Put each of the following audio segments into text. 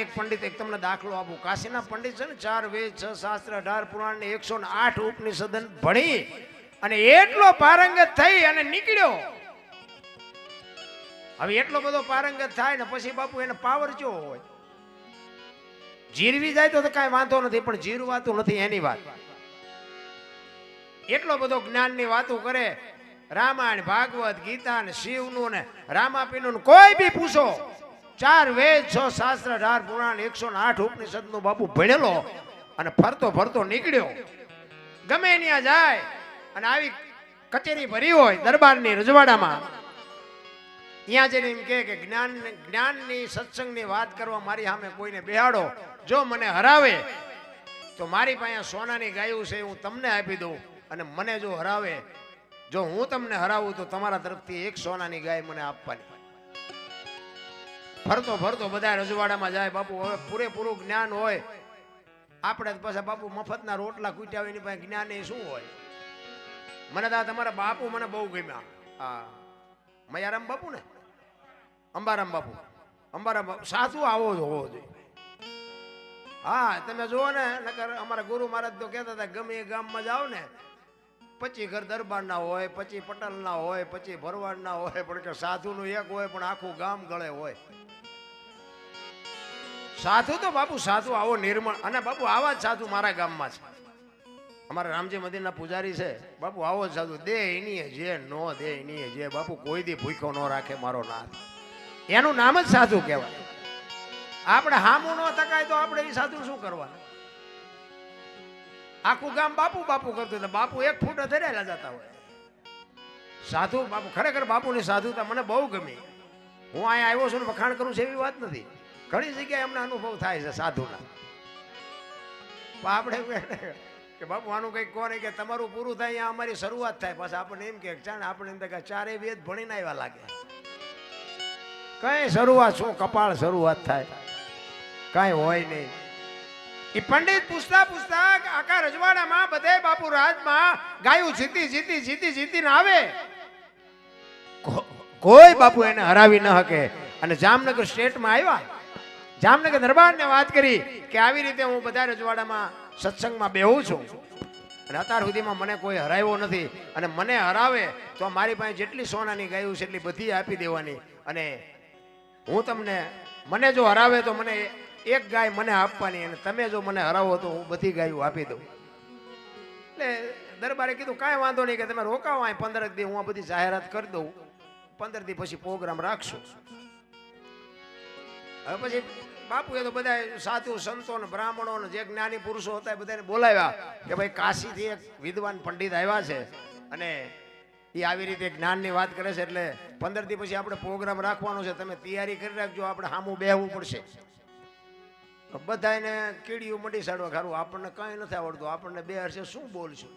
એક પંડિત એક તમને દાખલો આપું. કાશીના પંડિત છે ને 4 વેદ 6 શાસ્ત્ર 18 પુરાણ ને 108 ઉપનિષદન ભણી અને એટલો પારંગત થઈ અને નીકળ્યો. હવે એટલો બધો પારંગત થાય ને પછી બાપુ એને પાવર કેવો હોય? જીરવી જાય તો કાંઈ વાંધો નથી, પણ જીરવાતું નથી એની વાત. એટલો બધો જ્ઞાનની વાતો કરે, રામાયણ ભાગવત ગીતા ને શિવનું ને રામાપીનું કોઈ બી પૂછો, 4 વેદ 6 શાસ્ત્ર 18 પુરાણ 108 ઉપનિષદ નો બાપુ ભણેલો અને ફરતો ફરતો નીકળ્યો. ગમે ત્યાં જાય અને આવી કચેરી ભરી હોય દરબારની રજવાડામાં, ત્યાં જઈને એમ કે જ્ઞાનની સત્સંગની વાત કરવા મારી સામે કોઈને બેહાડો, જો મને હરાવે તો મારી પાસે સોનાની ગાયું છે હું તમને આપી દઉં, અને મને જો હરાવે, જો હું તમને હરાવું તો તમારા તરફથી 1 સોનાની ગાય મને આપવાની. ફરતો ફરતો બધા રજવાડામાં જાય બાપુ. હવે પૂરેપૂરું જ્ઞાન હોય આપણે પાછા બાપુ મફતના રોટલા કૂટ્યા હોય એની પાસે જ્ઞાન એ શું હોય? મને તો તમારા બાપુ મને બહુ ગમ્યા. હા, મયારામ બાપુ ને અંબારામ બાપુ, અંબારામ બાપુ સાચું આવો જ હોવો જોઈએ. હા, તમે જુઓ ને, નકર અમારા ગુરુ મહારાજ તો કહેતા હતા ગમે એ ગામમાં જાઓ ને 25 ઘર દરબારના હોય, 25 પટલના હોય, 25 ભરવાડના હોય, પણ કે સાધુનું એક હોય પણ આખું ગામ ગળે હોય. સાધુ તો બાપુ સાધુ આવો નિર્મળ, અને બાપુ આવા જ સાધુ મારા ગામમાં છે. અમારા રામજી મંદિરના પૂજારી છે બાપુ, આવો જ સાધુ. દે એની જે નો દે એની જે, બાપુ કોઈ દી ભૂખ્યો ન રાખે મારો નાથ. એનું નામ જ સાધુ કહેવાય. આપણે હામું ન તકાય તો આપણે એ સાધુ શું કરવાનું? આખું ગામ બાપુ બાપુ કરતું હતું, બાપુ 1 ફૂટ ધરેલા જતા હોય. સાધુ બાપુ ખરેખર બાપુની સાધુતા મને બહુ ગમી. હું અહીંયા આવ્યો છું ને વખાણ કરું છું એવી વાત નથી, ઘણી જગ્યાએ અમને અનુભવ થાય છે સાધુના. આપણે કે બાપુ આનું કંઈક કોને કે તમારું પૂરું થાય અહીંયા અમારી શરૂઆત થાય. પાછા આપણને એમ કે આપણે એમ કે 4 વેદ ભણીને આવ્યા લાગે. કઈ શરૂઆત શું કપાળ શરૂઆત થાય, કઈ હોય નહીં. એ પંડિત પૂછતા પૂછતા આખા રજવાડામાં બધે બાપુ રાજમાં ગાયું જીતીને આવે, કોઈ બાપુ એને હરાવી ન શકે. અને જામનગર સ્ટેટમાં આવ્યા, જામનગર દરબારને વાત કરી કે આવી રીતે હું બધા રજવાડામાં સત્સંગમાં બેહું છું અને અત્યાર સુધીમાં મને કોઈ હરાવ્યો નથી, અને મને હરાવે તો મારી પાસે જેટલી સોનાની ગાયું છે એટલી બધી આપી દેવાની, અને હું તમને, મને જો હરાવે તો મને 1 ગાય મને આપવાની, અને તમે જો મને હરાવો તો હું બધી ગાયું આપી દઉં. એટલે દરબારે કીધું કાંઈ વાંધો નહીં, કે તમે રોકાવો અહીં 15 દી, હું આ બધી જાહેરાત કરી દઉં, 15 દી પછી પ્રોગ્રામ રાખશું. હવે પછી બાપુએ તો બધા સાધુ સંતો ને બ્રાહ્મણો ને જે જ્ઞાની પુરુષો હતા એ બધાને બોલાવ્યા કે ભાઈ કાશીથી એક વિદ્વાન પંડિત આવ્યા છે અને એ આવી રીતે જ્ઞાનની વાત કરે છે, એટલે 15 દી પછી આપણે પ્રોગ્રામ રાખવાનો છે, તમે તૈયારી કરી રાખજો, આપણે સામું બેહવું પડશે. બધા એને કીડીયું મડી સાડવા ખારું, આપણને કઈ નથી આવડતું, આપણને બે હરશે શું બોલશું.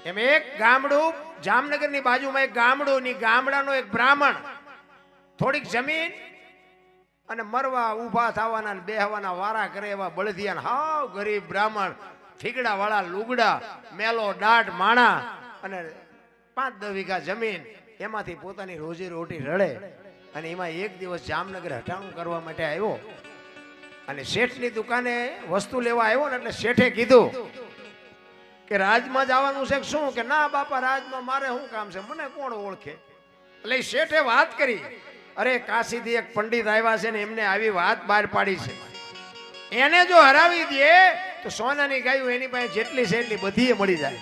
એમ એક ગામડું, જામનગરની બાજુમાં એક ગામડું, ની ગામડાનો એક બ્રાહ્મણ થોડીક જમીન અને મરવા ઊભા થવાના બેહવાના વારા કરે એવા બળદિયા, હાવ ગરીબ બ્રાહ્મણ, ઠીકડા વાળા લુગડા, મેલો દાઢ માણા અને 5-10 વીઘા જમીન, એમાંથી પોતાની રોજી રોટી રડે. અને એમાં એક દિવસ જામનગર હટાણું કરવા માટે આવ્યો અને શેઠની દુકાને વસ્તુ લેવા આવ્યો ને, એટલે શેઠે કીધું કે રાજમાં જવાનું છે શું? કે ના બાપા, રાજમાં મારે શું કામ છે, મને કોણ ઓળખે? એટલે શેઠે વાત કરી, અરે કાશીથી એક પંડિત આવ્યા છે ને એમને આવી વાત બહાર પાડી છે, એને જો હરાવી દે તો સોનાની ગાયું એની પાસે જેટલી છે એટલી બધી મળી જાય.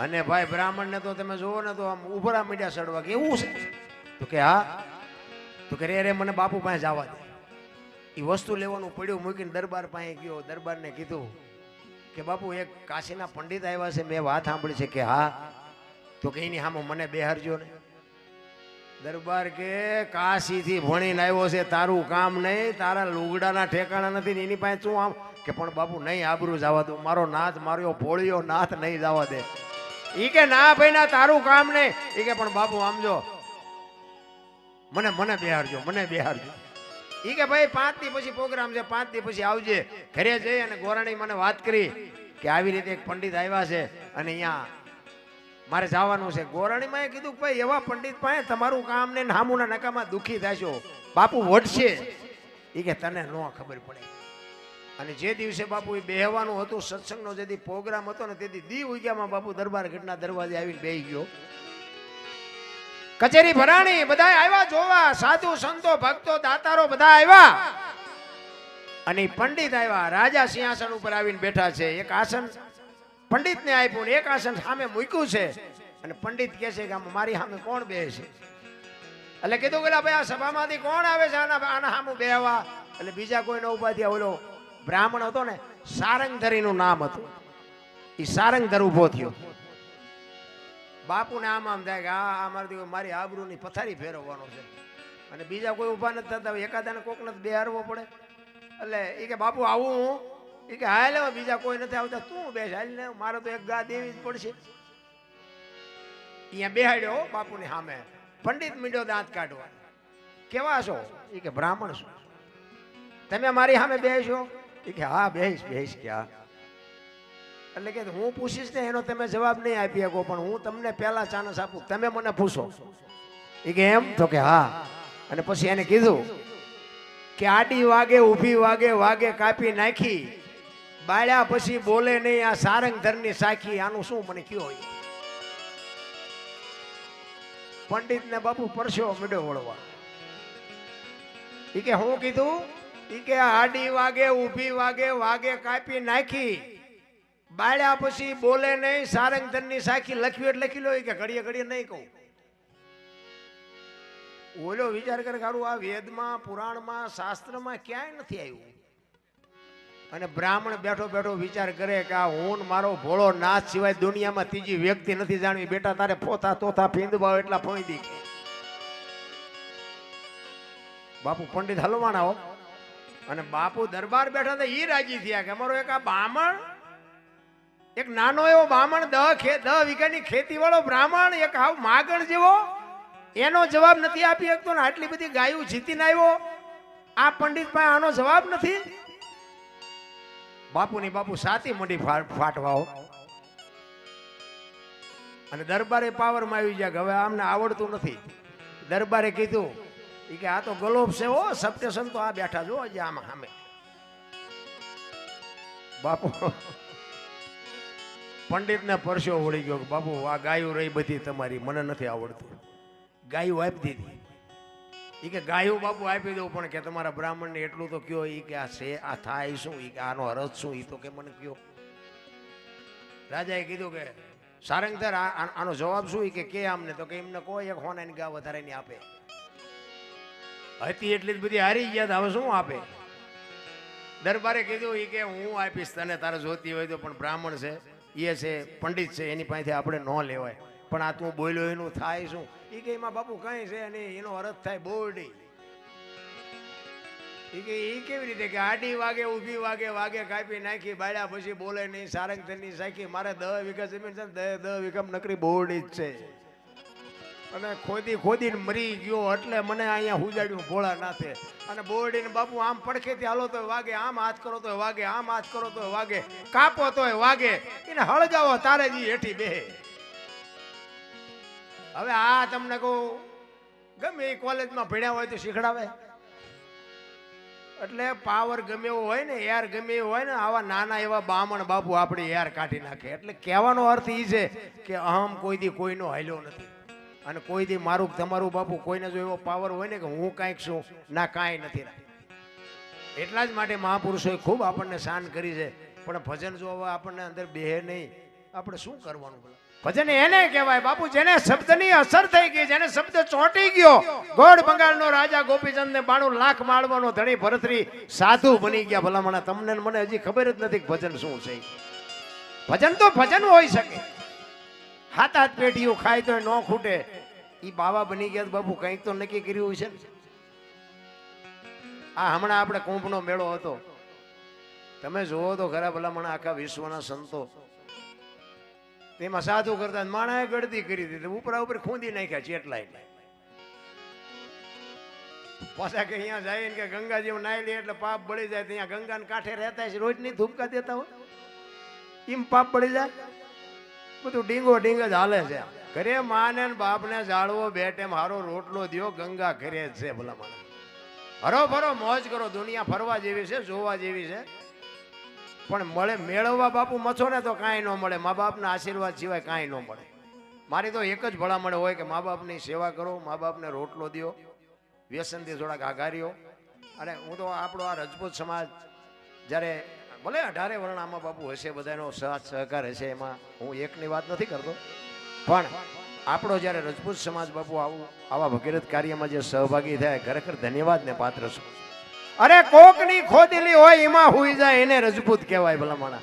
અને ભાઈ બ્રાહ્મણને તો તમે જોવો ને તો આમ ઉભરા મીડિયા સડવા કે એવું છે? તો કે હા. તો કે રે મને બાપુ પાસે જવા દે. એ વસ્તુ લેવાનું પડ્યું, મૂકીને દરબાર પાસે ગયો. દરબારને કીધું કે બાપુ એક કાશીના પંડિત આવ્યા છે, મેં વાત સાંભળી છે. કે હા. તો કે એની સામે મને બેહારજો ને. દરબાર કે કાશીથી ભણીને આવ્યો છે, તારું કામ નહીં, તારા લુગડાના ઠેકાણા નથી ને એની પાસે શું આમ? કે પણ બાપુ નહીં, આબરૂ જવા દો, મારો નાથ, મારો ભોળિયો નાથ નહીં જવા દે. ઈ કે ના ભાઈ ના, તારું કામ નહીં. ઈ કે પણ બાપુ આમજો, મને બેહારજો, મને બેહારજો. ઈ કે ભાઈ 5 દી પછી પ્રોગ્રામ છે, 5 દી પછી આવજે. ઘરે જઈ અને ગોરાણી મને વાત કરી કે આવી રીતે એક પંડિત આવ્યા છે અને અહીંયા મારે જવાનું છે. ગોરાણીમાં એ કીધું કે ભાઈ એવા પંડિત પાસે તમારું કામ ને નામુના નકામાં દુખી થશો, બાપુ વટશે. એ કે તને ન ખબર પડે. અને જે દિવસે બાપુ એ બેહવાનું હતું, સત્સંગનો જે દી પ્રોગ્રામ હતો ને તેથી દી ઉગ્યામાં બાપુ દરબાર ગઢના દરવાજે આવીને બેહી ગયો. કચેરી ભરાણી, બધા આવ્યા જોવા, સાધુ સંતો ભક્તો દાતારો બધા આવ્યા. અને પંડિત આવ્યા, રાજા સિંહાસન ઉપર આવીને બેઠા છે. એક આસન પંડિતને આપ્યું ને એક આસન સામે મૂક્યું છે. અને પંડિત કહે છે કે મારી સામે કોણ બેસે? એટલે કીધું કે ભાઈ આ સભામાંથી કોણ આવે છે આના સામું બેહવા? એટલે બીજા કોઈને ઉભા થયા. ઓલો બ્રાહ્મણ હતો ને, સારંગધરીનું નામ હતું, એ સારંગધર ઉભો થયો. બાપુને આમ થાય કે આ મારી આબરૂની પથારી ફેરવવાનો છે. અને બીજા કોઈ ઉભા નથી થતા, એકાદાને કોક નથી બેહારવો પડે. એટલે એ કે બાપુ આવું હું? એ કે હાલ બીજા કોઈ નથી આવતા, તું બેસ હાલ ને, મારે તો એક ગા દેવી જ પડશે. અહીંયા બેહાડ્યો બાપુની સામે. પંડિત મીંડો દાંત કાઢવા. કેવા છો? એ કે બ્રાહ્મણ છો. તમે મારી સામે બેસો? એ કે હા બેસ ક્યાં? એટલે કે હું પૂછીશ ને એનો તમે જવાબ નહીં આપી શકો, પણ હું તમને પહેલા ચાન્સ આપું, તમે મને પૂછો. એ કે એમ? તો કે હા. અને પછી એને કીધું કે આડી વાગે ઊભી વાગે વાગે કાપી નાખી, બાળ્યા પછી બોલે નહીં આ સારંગધરની સાખી, આનું શું મને કયો? પંડિત ને બાપુ પરસ્યો મીડો વળવા. ઈ કે હું કીધું? ઈ કે આડી વાગે ઊભી વાગે વાગે કાપી નાખી, બાળ્યા પછી બોલે નહીં સારંગધરની સાખી, લખ્યું એટલે લખી લો. ઈ કે ઘડીએ ઘડીએ નહીં કહું. ઓલો વિચાર કરે કારું આ વેદમાં પુરાણમાં શાસ્ત્રમાં ક્યાંય નથી આવ્યું. અને બ્રાહ્મણ બેઠો બેઠો વિચાર કરે કે આ હું મારો ભોળો નાથ સિવાય દુનિયામાં ત્રીજી વ્યક્તિ નથી જાણવી. બેટા તારે પોતા તોતા ફીંદબાવ એટલા ફોંદી. બાપુ પંડિત હલવાના હો. અને બાપુ દરબાર બેઠા હતા, ઈ રાજી થયા કે અમારો એક આ બ્રાહ્મણ, એક નાનો એવો બ્રાહ્મણ 10 વીઘાની ખેતી વાળો બ્રાહ્મણ, એક હાવ માગણ જેવો, એનો જવાબ નથી આપી શકતો ને આટલી બધી ગાયું જીતીને આવ્યો. આ પંડિત પાસે આનો જવાબ નથી. બાપુની બાપુ સાતી મંડી ફાટવાઓ. અને દરબારે પાવરમાં આવી ગયા કે હવે આમને આવડતું નથી. દરબારે કીધું કે આ તો ગલોબ છે હો, સપ્તે સંતો આ બેઠા જો હજી આમાં સામે. બાપુ પંડિતને પરસ્યો વળી ગયો કે બાપુ આ ગાયું રહી બધી તમારી, મને નથી આવડતું. ગાયું આપી દીધી. એ કે ગાયું બાપુ આપી દઉં, પણ કે તમારા બ્રાહ્મણને એટલું તો કયો ઈ કે આ છે આ થાય શું, ઈ કે આનો અરજ શું, ઈ તો કે મને કયો. રાજાએ કીધું કે સારંગધર આનો જવાબ શું? ઈ કે આમને? તો કે એમને કોઈ એક હોનાની ગા વધારે નહીં આપે. હતી એટલી જ બધી હારી ગયા, હવે શું આપે? દરબારે કીધું ઈ કે હું આપીશ તને, તારે જોતી હોય તો, પણ બ્રાહ્મણ છે, એ છે પંડિત છે, એની પાસેથી આપણે ન લેવાય. પણ આ તું બોલ્યો એનું થાય શું? ઈ કે એમાં બાપુ કઈ છે નહીં, એનો અર્થ થાય બોરડી. ઈ કે ઈ કેવી રીતે? કે આડી વાગે ઊભી વાગે વાગે કાપી નાખી, બાળ્યા પછી બોલે નહીં સારંગધરની સાખી. મારે 10 વીઘા જમીન છે ને, 10 વીઘામાં નકરી બોરડી જ છે. અને ખોદીને મરી ગયો એટલે મને અહીંયા હુજાડ્યું ભોળા નાથે. અને બોરડીને બાપુ આમ પડખેથી હાલો તો વાગે, આમ હાથ કરો તો વાગે, આમ હાથ કરો તો વાગે, કાપો તો વાગે, એને હળગાવો તારે જી હેઠી બેહે. હવે આ તમને કહું, ગમે એ કોલેજમાં ભણ્યા હોય તો શીખડાવે. એટલે પાવર ગમે એવો હોય ને, યાર ગમે એવું હોય ને, આવા નાના એવા બામણ બાપુ આપણે યાર કાઢી નાખે. એટલે કહેવાનો અર્થ એ છે કે અહમ કોઈ દી કોઈનો હાલ્યો નથી. અને કોઈ દી મારું તમારું બાપુ કોઈને જો એવો પાવર હોય ને કે હું કાંઈક છું, ના કાંઈ નથી. એટલા જ માટે મહાપુરુષોએ ખૂબ આપણને શાન કરી છે. પણ ભજન જો હવે આપણને અંદર બેહે નહીં, આપણે શું કરવાનું? ભજન એને કહેવાય બાપુ જેને શબ્દની અસર થઈ ગઈ, જેને શબ્દ ચોંટી ગયો. ગોળ બંગાળનો રાજા ગોપીચંદ ને 92 લાખ માળવાનો ધણી ભરતરી સાધુ બની ગયા. ભલામણા તમને મને હજી ખબર જ નથી કે ભજન શું છે. ભજન તો ભજન હોઈ શકે. હાથ પેટીઓ ખાય તો ન ખૂટે. ઈ બાવા બની ગયા બાપુ કંઈક તો નક્કી કર્યું છે. આ હમણાં આપણે કુંભનો મેળો હતો, તમે જુઓ તો ખરા ભલામણા આખા વિશ્વના સંતો તેમાં સાધુ કરતા માણાએ ગળતી કરી દીધી, ઉપરા ઉપર ખૂંદી નાખ્યા ચેટલાય. પાછા કે અહીંયા જાય કે ગંગાજી નાઈ લે એટલે પાપ બળી જાય. ત્યાં ગંગાને કાંઠે રહેતા છે, રોજ ની ધૂપકા દેતા હોય, એમ પાપ બળી જાય. બધું ડીંગો ડીંગ જ હાલે છે. ઘરે માને બાપને જાળવો, બે ટાઈમ હારો રોટલો દ્યો, ગંગા ઘરે જ છે ભલામણ. હરો ભરો મોજ કરો, દુનિયા ફરવા જેવી છે, જોવા જેવી છે, પણ મળે મેળવવા બાપુ મથો ને તો કાંઈ ન મળે. મા બાપના આશીર્વાદ સિવાય કાંઈ ન મળે. મારી તો એક જ ભલામણ હોય કે મા બાપની સેવા કરો, મા બાપને રોટલો દો, વ્યસનથી થોડાક આઘાર્યો. અને હું તો આપણો આ રજપૂત સમાજ જ્યારે ભલે 18 વર્ણ આમાં બાપુ હશે, બધાનો સાથ સહકાર હશે, એમાં હું એકની વાત નથી કરતો, પણ આપણો જ્યારે રજપૂત સમાજ બાપુ આવા ભગીરથ કાર્યમાં જે સહભાગી થાય, ખરેખર ધન્યવાદને પાત્ર છું. અરે કોકની ખોદેલી હોય એમાં હુઈ જાય એને રજપૂત કહેવાય ભલામણા.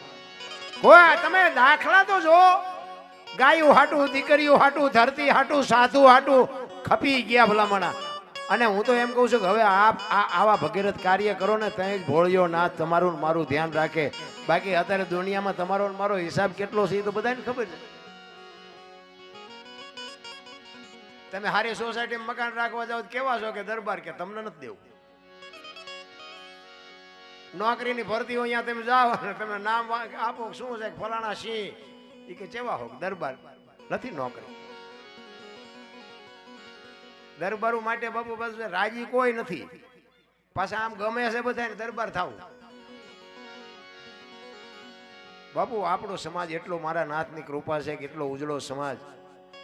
કોઈ તમે દાખલા તો જો, ગાયું હાટું, દીકરીઓ હાટું, ધરતી હાટું, સાધુ હાટું ખપી ગયા ભલામણા. અને હું તો એમ કહું છું કે હવે આવા ભગીરથ કાર્ય કરો ને ત્યાં જ ભોળિયો નાથ તમારું મારું ધ્યાન રાખે. બાકી અત્યારે દુનિયામાં તમારો મારો હિસાબ કેટલો છે એ તો બધાને ખબર છે. તમે હારી સોસાયટીમાં મકાન રાખવા જાઓ કેવા છો કે દરબાર કે તમને નથી દેવું. નોકરીની ભરતી હોય ત્યાં તમે જાઓ અને તમે નામ આપો, શું છે ફલાણા સિંહ, એ કે કેવા હો દરબાર નથી નોકરી. દરબારો માટે બાપુ બસ રાજી કોઈ નથી. પાછા આમ ગમે છે બધાને દરબાર થાવું. બાપુ આપણો સમાજ એટલો મારા નાથની કૃપા છે કે એટલો ઉજળો સમાજ,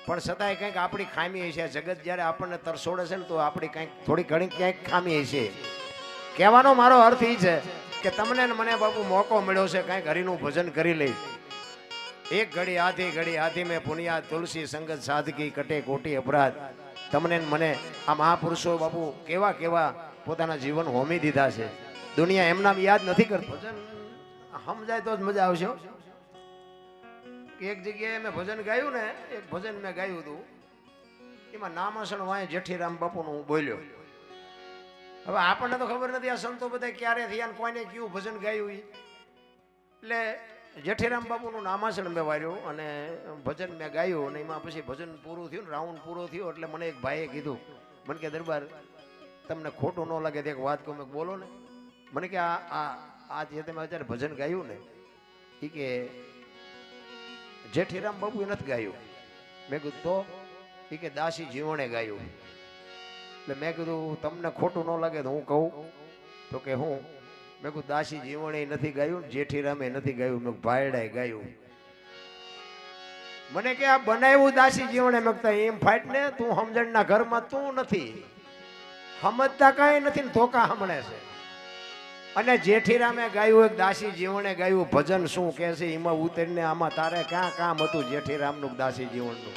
પણ છતાંય કંઈક આપણી ખામી છે. જગત જ્યારે આપણને તરસોડે છે ને તો આપણી કંઈક થોડી ઘણી ક્યાંક ખામી છે. કહેવાનો મારો અર્થ એ છે કે તમને ને મને બાપુ મોકો મળ્યો છે કંઈક હરિનું ભજન કરી લઈ. એક ઘડી હાથી મેં પુનિયા તુલસી સંગત સાધકી કટે કોટી અપરાધ. તમને મને આ મહાપુરુષો બાપુ કેવા કેવા પોતાના જીવન હોમી દીધા છે. દુનિયા એમના યાદ નથી કરતી. ભજન સમજાય તો જ મજા આવશે. એક જગ્યાએ મેં ભજન ગાયું ને, એક ભજન મેં ગાયું હતું, એમાં નામાસણ વાય જેઠીરામ બાપુનું હું બોલ્યો. હવે આપણને તો ખબર નથી આ સંતો બધા ક્યારે થયા ને કોઈને કયું ભજન ગાયું. એટલે જેઠીરામ બાપુનું નામાસણ મેં વાર્યું અને ભજન મેં ગાયું. અને એમાં પછી ભજન પૂરું થયું ને રાઉન્ડ પૂરો થયો એટલે મને એક ભાઈએ કીધું, મને કે દરબાર તમને ખોટું ન લાગે તો એક વાત કહું. મેં બોલો ને. મને કે આ જે તમે અત્યારે ભજન ગાયું ને એ કે જેઠીરામ બાપુએ નથી ગાયું. મેં કીધું તો? એ કે દાસી જીવણે ગાયું. એટલે મેં કીધું તમને ખોટું ન લાગે તો હું કહું. તો કે હું? મેં કીધું દાસી જીવણે નથી ગાયું, જેઠીરામે નથી ગાયું, મેં ભાયડાએ ગાયું. મને કે આ બનાવ્યું દાસી જીવણે. મેં કીધું એમ ફાઈટ ને તું સમજણના ઘરમાં તું નથી સમજતા, કાંઈ નથી ને ધોકા હમણે છે. અને જેઠીરામે ગાયું એક દાસી જીવણે ગાયું ભજન શું કે છે એમાં ઉતરીને આમાં તારે ક્યાં કામ હતું જેઠીરામનું દાસી જીવનનું.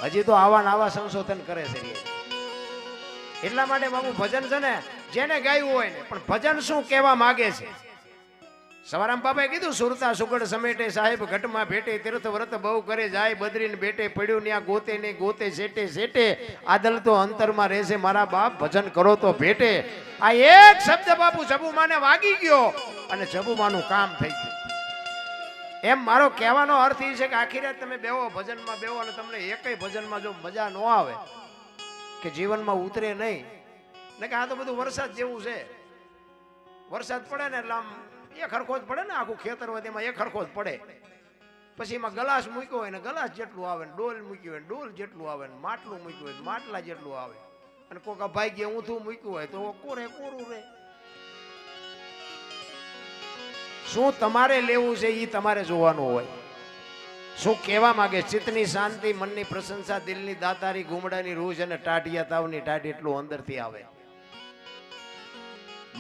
હજી તો આવા નવા સંશોધન કરે છે. એટલા માટે બાબુ ભજન છે ને જેને ગાયું હોય ને, પણ ભજન શું કહેવા માંગે છે. સવારામ બાપાએ કીધું, સુરતા સુગડ સમેટે સાહેબ ઘટમાં ભેટે, તીર્થ વ્રત બહુ કરે જાય બદરીને બેટે, પડ્યું ત્યાં ગોતે ને ગોતે સેટે સેટે, આદલ તો અંતરમાં રહેશે મારા બાપ ભજન કરો તો ભેટે. આ એક શબ્દ બાપુ જબુમાને વાગી ગયો અને જબુમાનું કામ થઈ ગયું. એમ મારો કહેવાનો અર્થ એ છે કે આખી રાત તમે બેહો ભજનમાં બેહો અને તમને એકય ભજનમાં જો મજા ન આવે કે જીવનમાં ઉતરે નહીં ને કે આ તો બધું વરસાદ જેવું છે. વરસાદ પડે ને એટલે આમ એક હરખો જ પડે ને, આખું ખેતર હોય તેમાં એક હરખો જ પડે. પછી એમાં ગલાસ મૂક્યો હોય ને ગલાસ જેટલું આવે ને, ડોલ મૂક્યું હોય ને ડોલ જેટલું આવે ને, માટલું મૂક્યું હોય માટલા જેટલું આવે, અને કોઈક ભાગ્ય ઊંધું મૂક્યું હોય તો કોરે કોરું રહે. શું તમારે લેવું છે એ તમારે જોવાનું હોય. શું કહેવા માંગે? ચિત્તની શાંતિ, મનની પ્રશંસા, દિલની દાતારી, ગુમડાની રૂજ અને ટાઢિયા તાવની ટાઢ એટલું અંદરથી આવે.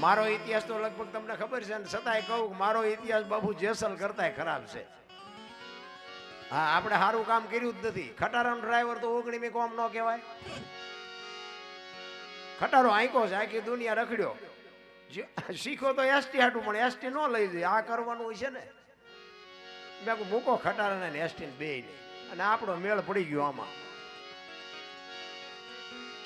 મારો ઇતિહાસ તો લગભગ તમને ખબર છે, છતાંય કહું મારો ઇતિહાસ બાપુ જેસલ કરતાય ખરાબ છે. હા, આપણે સારું કામ કર્યું જ નથી. ખટારાનો ડ્રાઈવર તો 19મી કોમ ન કહેવાય. ખટારો આંકો છે, આખી દુનિયા રખડ્યો. શીખો તો એસટી હાટું, પણ એસટી ન લઈ જાય. આ કરવાનું હોય છે ને. મેં મૂકો ખટારાને એસટી બે, અને આપણો મેળ પડી ગયો આમાં.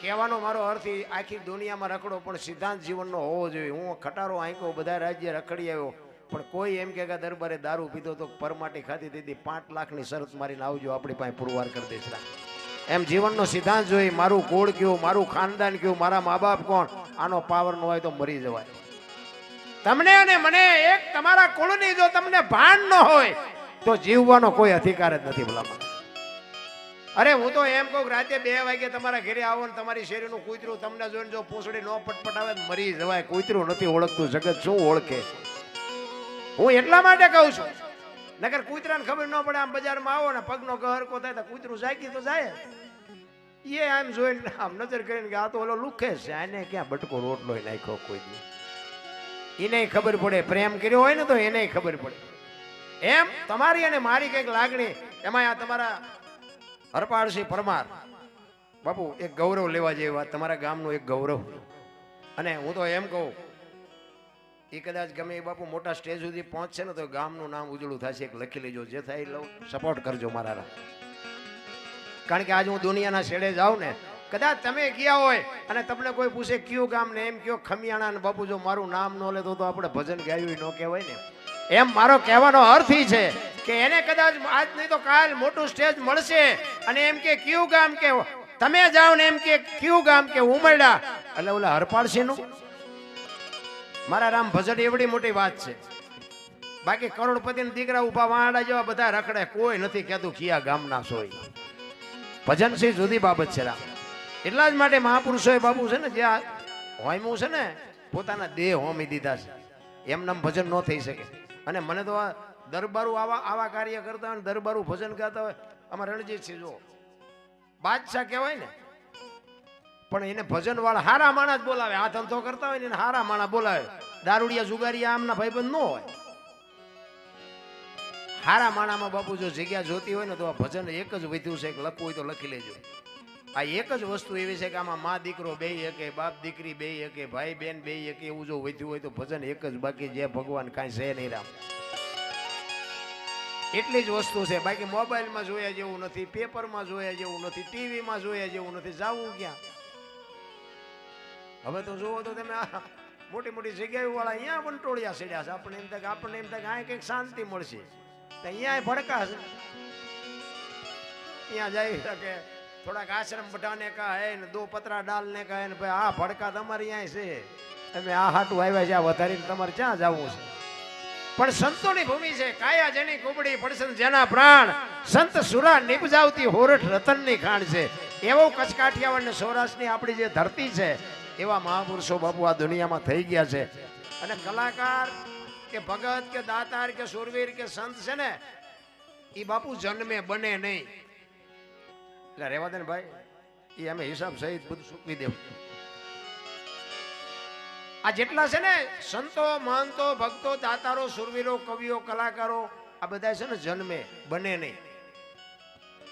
કહેવાનો મારો અર્થ આખી દુનિયામાં રખડો પણ સિદ્ધાંત જીવનનો હોવો જોઈએ. હું ખટારો આંકો બધા રાજ્ય રખડી આવ્યો, પણ કોઈ એમ કે દરબારે દારૂ પીધો તો પરમાટી ખાધી દીધી 5 લાખની શરત મારીને આવજો આપણી પાસે પુરવાર કરી દેશે. એમ જીવનનો સિદ્ધાંત જોઈ. મારું કુળ કયું, મારું ખાનદાન કયું, મારા મા બાપ કોણ, આનો પાવર ન હોય તો મરી જવાય. તમને અને મને એક તમારા કુળની જો તમને ભાન ન હોય તો જીવવાનો કોઈ અધિકાર જ નથી ભલામણ. અરે હું તો એમ કહું રાતે 2 વાગે તમારા ઘરે આવો ને તમારી શેરીનું કૂતરું તમને જોઈને જો પૂંછડી નો પટપટાવે તો મરી જવાય. કૂતરું નથી ઓળખતું, જગત શું ઓળખે? હું એટલા માટે કહું છું, નકર કૂતરાને ખબર ન પડે. આમ બજારમાં આવો ને પગનો ગહરકો થાય તો કૂતરું જાગી તો જાય. એ આમ જોઈને આમ નજર કરીને કે આ તો ઓલો લુખે છે, આને ક્યાં બટકો રોટલો નાખ્યો કોઈ દી. એને ખબર પડે, પ્રેમ કર્યો હોય ને તો એને ખબર પડે. એમ તમારી અને મારી કઈક લાગણી, એમાં આ તમારા હરપાળસિંહ પરમાર બાપુ એક ગૌરવ લેવા જેવી વાત, તમારા ગામનું એક ગૌરવ. અને હું તો એમ કહું એ કદાચ ગમે એ બાપુ મોટા સ્ટેજ સુધી પહોંચશે ને તો ગામનું નામ ઉજળું થશે. એક લખી લેજો, જે થાય લઉં સપોર્ટ કરજો મારા. કારણ કે આજ હું દુનિયાના છેડે જાઉં ને, કદાચ તમે ગયા હોય અને તમને કોઈ પૂછે કયું ગામ ને એમ કયો ખમિયાણા ને બાપુ જો મારું નામ ન લેતો તો આપણે ભજન ગાયું ન કહેવાય ને. એમ મારો કહેવાનો અર્થ એ છે કે એને કદાચ આજ નહીં તો કાલ મોટું સ્ટેજ મળશે અને એમ કે કયું ગામ કે તમે જાઓ ને એમ કે કયું ગામ કે ઉમરડા, એટલે ઓલા હરપાળસિંહ નું મારા રામ ભજન એવડી મોટી વાત છે. બાકી કરોડપતિ દીકરા ઉભા વાંડા જેવા બધા રખડે, કોઈ નથી કહેતું કિયા ગામના સોય. ભજન છે જુદી બાબત છે રામ. એટલા જ માટે મહાપુરુષોએ બાબુ છે ને જ્યાં હોમ્યું છે ને પોતાના દેહ હોમી દીધા છે. એમનામ ભજન ન થઈ શકે. અને મને તો આ દરબારું આવા કાર્ય કરતા હોય, દરબારું ભજન ગાતા હોય. આમાં રણજીતસિંહ જો બાદશાહ કહેવાય ને, પણ એને ભજન વાળા હારા માણસ બોલાવે. આ ધંધો કરતા હોય ને એને હારા માણસ બોલાવે. દારૂડિયા જુગારિયા આમના ભાઈબંધ ન હોય. હારા માણામાં બાપુ જો જગ્યા જોતી હોય ને તો આ ભજન એક જ વધ્યું છે, લખવું હોય તો લખી લેજો. આ એક જ વસ્તુ એવી છે કે આમાં મા દીકરો બે એકે, બાપ દીકરી બે એકે, ભાઈ બેન બે એકે, એવું જો વધ્યું હોય તો ભજન એક જ. બાકી જે ભગવાન કાંઈ છે નહીં રામ. એટલી જ વસ્તુ છે. બાકી મોબાઈલમાં જોયા જેવું નથી, પેપરમાં જોયા જેવું નથી, ટીવીમાં જોયા જેવું નથી. જાવું ક્યાં? હવે તો જોવો તો તમે મોટી મોટી જગ્યાઓ વાળા અહીંયા વંટોળિયા સેડ્યા છે. આપણને એમ થાય આ કંઈક શાંતિ મળશે, અહીંયા ભડકા છે. અહીંયા જઈ શકે થોડાક આશ્રમ બટાને કા હે ને 2 પતરા ડાલને કા હે ને ભાઈ આ ભડકા તમારી અહીંયા છે. તમે આ હાટું આવ્યા છે, આ વધારીને તમારે ક્યાં જવું છે? પણ સંતોની ભૂમિ છે. કાયા જેની કુબડી પડસન જેના પ્રાણ, સંત સુરા નિપજાવતી હોરઠ રતનની ખાણ છે. એવો કચ્છ કાઠિયાવાડ ને સૌરાષ્ટ્રની આપણી જે ધરતી છે, એવા મહાપુરુષો બાપુ આ દુનિયામાં થઈ ગયા છે. અને કલાકાર કે ભગત કે દાતાર કે સુરવીર કે સંત છે ને, એ બાપુ જન્મે બને નહીં. એટલે રેવા દે ને ભાઈ, એ અમે હિસાબ સહિત બધું સૂકવી દેવું. આ જેટલા છે ને સંતો, મહંતો, ભક્તો, દાતારો, સુરવીરો, કવિઓ, કલાકારો, આ બધા છે ને જન્મે બને નહીં.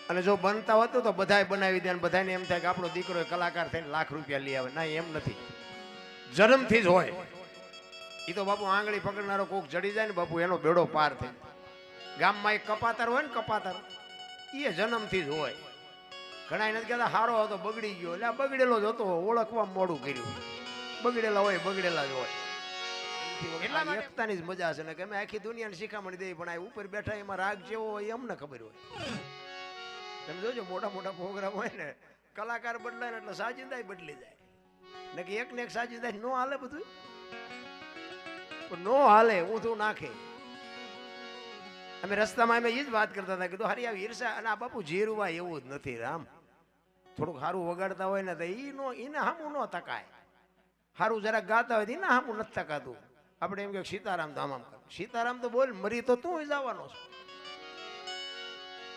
અને જો બનતા હોત તો બધાય બનાવી દે. બધાને એમ થાય કે આપણો દીકરો કલાકાર થઈને લાખ રૂપિયા લઈ આવે. ના, એમ નથી. જન્મથી જ હોય. એ તો બાપુ આંગળી પકડનારો કોક જડી જાય ને બાપુ એનો બેડો પાર થાય. ગામમાં એક કપાતર હોય ને, કપાતર, એ જન્મથી જ હોય. ઘણા નથી કહેતા હારો હતો બગડી ગયો, એટલે બગડેલો જ હતો, ઓળખવા મોડું કર્યું. બગડેલા હોય બગડેલા જ હોય. એટલા એકતાની જ મજા છે ને કે અમે આખી દુનિયાને શીખામણી દઈએ, પણ આ ઉપર બેઠા એમાં રાગ જેવો હોય અમને ખબર હોય. તમે જોજો મોટા મોટા પ્રોગ્રામ હોય ને, કલાકાર બદલાય ને એટલે સાજિંદા બદલી જાય. ને કે એક ને એક સાજિંદા નો હાલે, બધું નો હાલે, ઊંધું નાખે. અમે રસ્તામાં અમે એ જ વાત કરતા હતા, કીધું હરી આવી ઈર્ષા. અને આ બાપુ જીરવા એવું જ નથી રામ. થોડુંક સારું વગાડતા હોય ને તો એને હામું ન તકાય. સારું જરાક ગાતા હોય તો એને હામું નથી તકાતું. આપણે એમ કે સીતારામ તો આમ કર, સીતારામ તો બોલ, મરી તો તું જવાનો છો.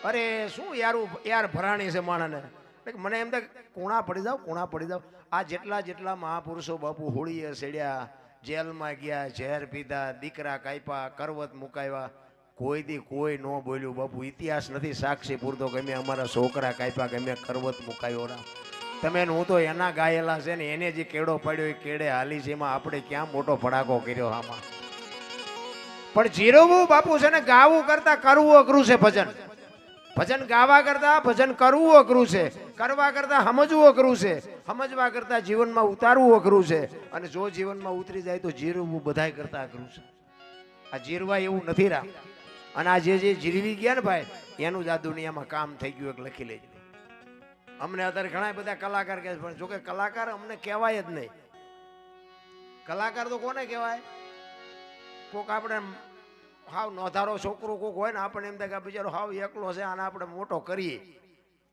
અરે શું યાર ભરાણી છે માણસને. મને એમ થાય કુણા પડી જાવ. આ જેટલા મહાપુરુષો બાપુ હોળીએ સેડ્યા, જેલમાં ગયા, ઝેર પીધા, દીકરા કાપ્યા, કરવત મુકાવ્યા, કોઈ દી કોઈ ન બોલ્યું બાપુ. ઇતિહાસ નથી સાક્ષી પૂરતો ગમે અમારા છોકરા કાપ્યા, ગમે કરવત મુકાયો. તમે હું તો એના ગાયેલા છે ને, એને જે કેડો પડ્યો એ કેડે હાલી છે. એમાં આપણે ક્યાં મોટો ફડાકો કર્યો આમાં. પણ જીરવવું બાપુ છે ને ગાવું કરતા કરવું અઘરું છે. ભજન ગાવા કરતા ભજન કરવું અઘરું છે. કરવા કરતા સમજવું અઘરું છે. સમજવા કરતા જીવનમાં ઉતારવું અઘરું છે. અને જો જીવનમાં ઉતરી જાય તો જીરવવું બધાય કરતા અઘરું છે. આ જીરવા એવું નથી રામ. અને આ જે જીરવી ગયા ને ભાઈ, એનું જ આ દુનિયામાં કામ થઈ ગયું. એક લખી લેજો. અમને અત્યારે ઘણા બધા કલાકાર કહે છે, પણ જોકે કલાકાર અમને કહેવાય જ નહીં. કલાકાર તો કોને કહેવાય? કોક આપણે હાવ નોધારો છોકરો કોક હોય ને, આપણને એમ થાય કે બિચારો હાવ એકલો છે, આને આપણે મોટો કરીએ.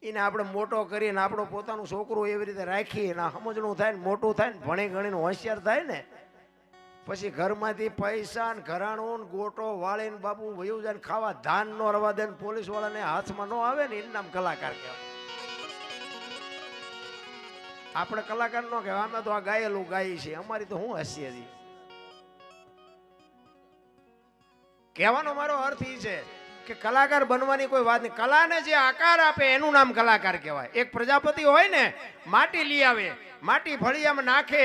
એને આપણે મોટો કરીને આપણો પોતાનું છોકરું એવી રીતે રાખી અને સમજણું થાય ને મોટું થાય ને ભણી ગણીને હોશિયાર થાય ને પછી ઘરમાંથી પૈસા ને ઘરાણું ને ગોટો વાળીને બાપુ વયું જાય ને ખાવા ધાન નો રવા દે ને પોલીસ વાળાને હાથમાં ન આવે ને એનું નામ કલાકાર કહેવાય. આપણે કલાકાર નો કહેવાય, અમે તો આ ગાયેલું ગાઈ છે, અમારી તો હું હસીએ છીએ. કહેવાનો મારો અર્થ એ છે કે કલાકાર બનવાની કોઈ વાત નહીં. કલાને જે આકાર આપે એનું નામ કલાકાર કહેવાય. એક પ્રજાપતિ હોય ને, માટી લઈ આવે, માટી ફળિયામાં નાખે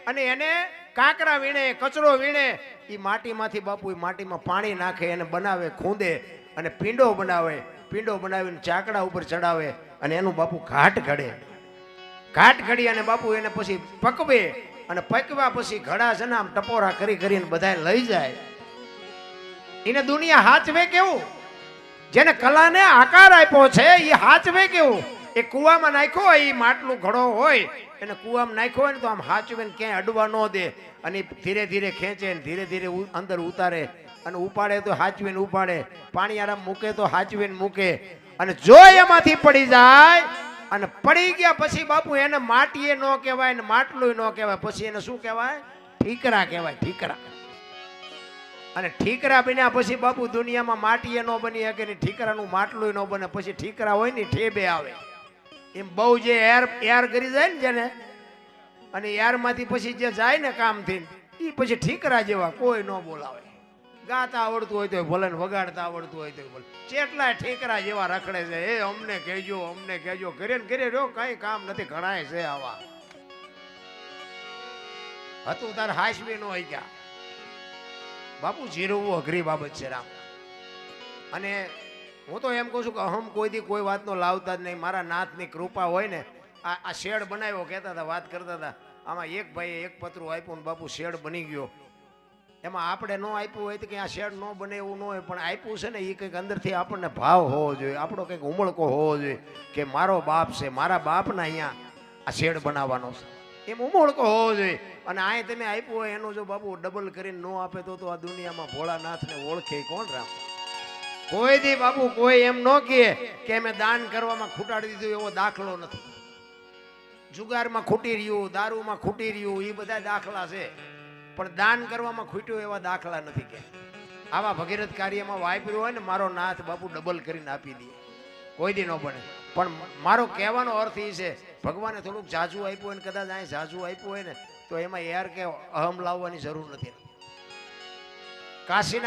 અને એને કાંકરા વીણે, કચરો વીણે, એ માટીમાંથી બાપુ એ માટીમાં પાણી નાખે, એને બનાવે, ખૂંદે અને પીંડો બનાવે. પીંડો બનાવીને ચાકડા ઉપર ચડાવે અને એનું બાપુ ઘાટ ઘડે. ઘાટ ઘડી અને બાપુ એને પછી પકવે અને પકવ્યા પછી ઘડા છે ને આમ ટપોરા કરી કરીને બધા લઈ જાય. એને દુનિયા હાચવે કેવું? જેને કલાને આકાર આપ્યો છે એ હાચવે કેવું? એ કુવામાં નાખ્યો હોય, એ માટલું ઘડો હોય, એને કુવામાં નાખ્યો હોય ને તો આમ હાચવે ને ક્યાંય અડવા ન દે અને ધીરે ધીરે ખેંચે ને ધીરે ધીરે અંદર ઉતારે અને ઉપાડે તો હાચવીને ઉપાડે, પાણી આરામ મૂકે તો હાચવીને મૂકે. અને જો એમાંથી પડી જાય અને પડી ગયા પછી બાપુ એને માટીએ ન કહેવાય ને માટલું ન કહેવાય, પછી એને શું કહેવાય? ઠીકરા કહેવાય. ઠીકરા. અને ઠીકરા બન્યા પછી બાપુ દુનિયામાં માટીએ ન બની શકે ને ઠીકરાનું માટલું ન બને. પછી ઠીકરા હોય ને ઠેબે આવે. એમ બહુ જે એર કરી જાય ને જેને, અને એરમાંથી પછી જે જાય ને કામથી, એ પછી ઠીકરા જેવા કોઈ ન બોલાવે. ગાતા આવડતું હોય તો ભલે ને વગાડતા આવડતું હોય તો ભલે. કેટલાય ઠીકરા જેવા રખડે છે, એ અમને કહેજો, અમને કહેજો, ઘરે ને ઘરે રહ્યો, કઈ કામ નથી. ઘણાય છે આવા. હતું તાર હાશવી નો હોય ગયા બાપુ. જીરવવું અઘરી બાબત છે રામ. અને હું તો એમ કહું છું કે અહમ કોઈ દી કોઈ વાતનો લાવતા જ નહીં. મારા નાથની કૃપા હોય ને. આ શેડ બનાવ્યો કહેતા હતા, વાત કરતા હતા. આમાં એક ભાઈએ એક પતરું આપ્યું ને બાપુ શેડ બની ગયો. એમાં આપણે ન આપ્યું હોય તો કે આ શેડ ન બને એવું ન હોય, પણ આપ્યું છે ને એ કંઈક અંદરથી આપણને ભાવ હોવો જોઈએ, આપણો કંઈક ઉમળકો હોવો જોઈએ કે મારો બાપ છે, મારા બાપના અહીંયા આ શેડ બનાવવાનો છે, એમ ઉમળકો હોવો જોઈએ. અને આ તમે આપ્યું હોય એનું જો બાપુ ડબલ કરીને ન આપે તો આ દુનિયામાં ભોળાનાથને ઓળખે કોણ રામ? કોઈ દી બાપુ કોઈ એમ ન કહે કે અમે દાન કરવામાં ખૂટાડી દીધું એવો દાખલો નથી. જુગારમાં ખૂટી રહ્યું, દારૂમાં ખૂટી રહ્યું, એ બધા દાખલા છે, પણ દાન કરવામાં ખૂટ્યું એવા દાખલા નથી. કે આવા ભગીરથ કાર્યમાં વાપર્યું હોય ને મારો નાથ બાપુ ડબલ કરીને આપી દે, કોઈ દી ન બને. પણ મારો કહેવાનો અર્થ એ છે ભગવાને થોડુંક જાજુ આપ્યું હોય ને કદાચ અહીં જાજુ આપ્યું હોય ને તો એમાં યાર કે અહમ લાવવાની જરૂર નથી. કાશીના